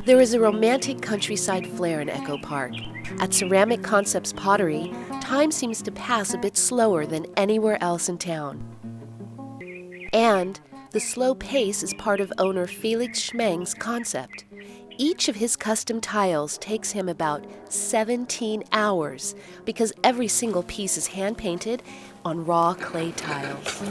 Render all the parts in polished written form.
There is a romantic countryside flair in Echo Park. At Ceramic Concepts Pottery, time seems to pass a bit slower than anywhere else in town. And the slow pace is part of owner Felix Schmeng's concept. Each of his custom tiles takes him about 17 hours because every single piece is hand-painted on raw clay tiles.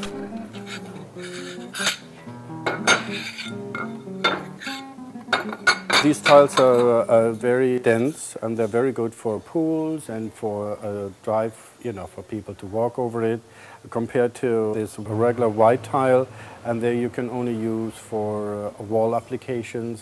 These tiles are very dense, and they're very good for pools and for drive, for people to walk over it, compared to this regular white tile, and there you can only use for wall applications.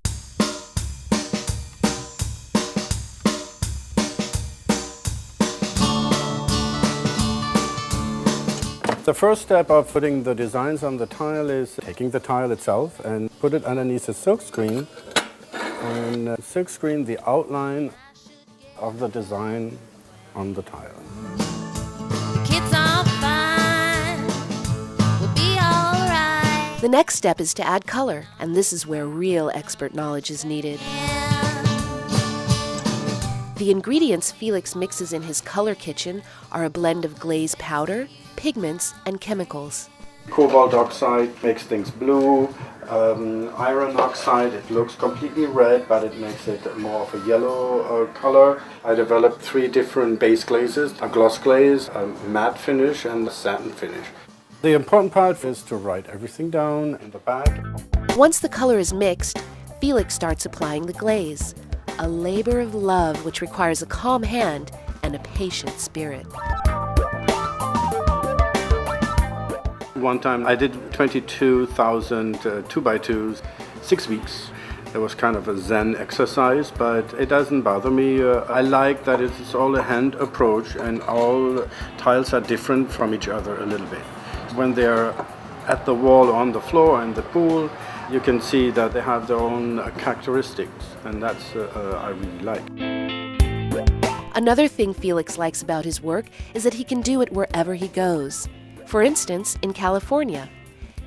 The first step of putting the designs on the tile is taking the tile itself and put it underneath a silk screen and silkscreen the outline of the design on the tile. The next step is to add color, and this is where real expert knowledge is needed. The ingredients Felix mixes in his color kitchen are a blend of glaze powder, pigments, and chemicals. Cobalt oxide makes things blue. Iron oxide, it looks completely red, but it makes it more of a yellow color. I developed 3 different base glazes, a gloss glaze, a matte finish, and a satin finish. The important part is to write everything down in the back. Once the color is mixed, Felix starts applying the glaze, a labor of love which requires a calm hand and a patient spirit. One time I did 22,000 2x2s, 6 weeks. It was kind of a Zen exercise, but it doesn't bother me. I like that it's all a hand approach and all tiles are different from each other a little bit. When they're at the wall, on the floor, in the pool, you can see that they have their own characteristics, and that's I really like. Another thing Felix likes about his work is that he can do it wherever he goes. For instance, in California.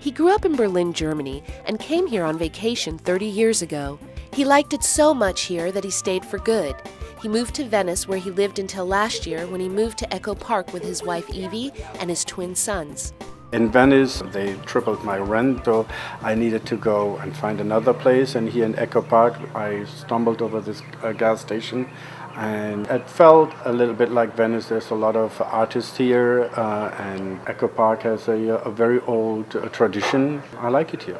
He grew up in Berlin, Germany, and came here on vacation 30 years ago. He liked it so much here that he stayed for good. He moved to Venice, where he lived until last year when he moved to Echo Park with his wife Evie and his twin sons. In Venice, they tripled my rent, so I needed to go and find another place. And here in Echo Park, I stumbled over this gas station, and it felt a little bit like Venice. There's a lot of artists here, and Echo Park has a very old tradition. I like it here.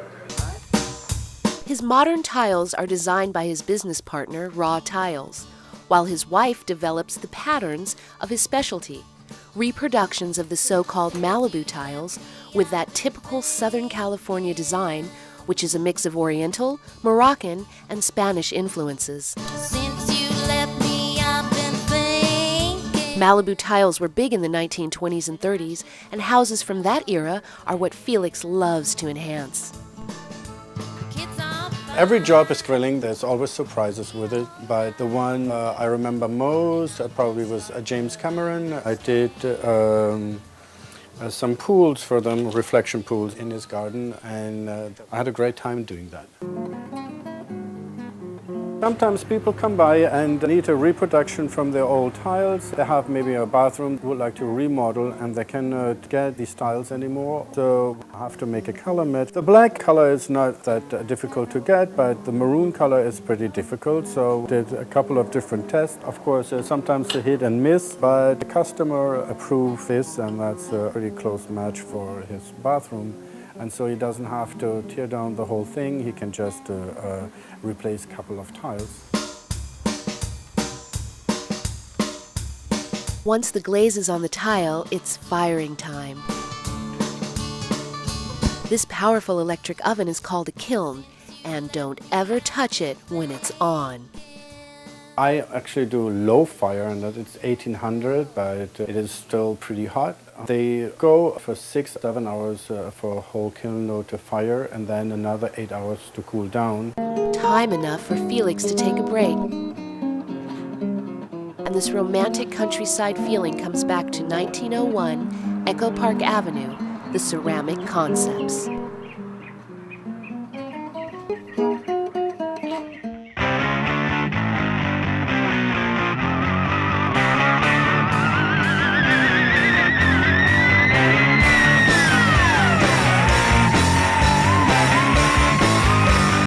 His modern tiles are designed by his business partner, Raw Tiles, while his wife develops the patterns of his specialty, reproductions of the so-called Malibu tiles with that typical Southern California design, which is a mix of Oriental, Moroccan, and Spanish influences. Malibu tiles were big in the 1920s and 30s, and houses from that era are what Felix loves to enhance. Every job is thrilling. There's always surprises with it, but the one I remember most probably was James Cameron. I did some pools for them, reflection pools in his garden, and I had a great time doing that. Sometimes people come by and need a reproduction from their old tiles. They have maybe a bathroom, would like to remodel, and they cannot get these tiles anymore, so I have to make a color match. The black color is not that difficult to get, but the maroon color is pretty difficult, so did a couple of different tests. Of course, sometimes a hit and miss, but the customer approved this, and that's a pretty close match for his bathroom. And so he doesn't have to tear down the whole thing, he can just replace a couple of tiles. Once the glaze is on the tile, it's firing time. This powerful electric oven is called a kiln, and don't ever touch it when it's on. I actually do low fire, and that it's 1800, but it is still pretty hot. They go for 6-7 hours for a whole kiln load to fire, and then another 8 hours to cool down. Time enough for Felix to take a break. And this romantic countryside feeling comes back to 1901 Echo Park Avenue, the Ceramic Concepts.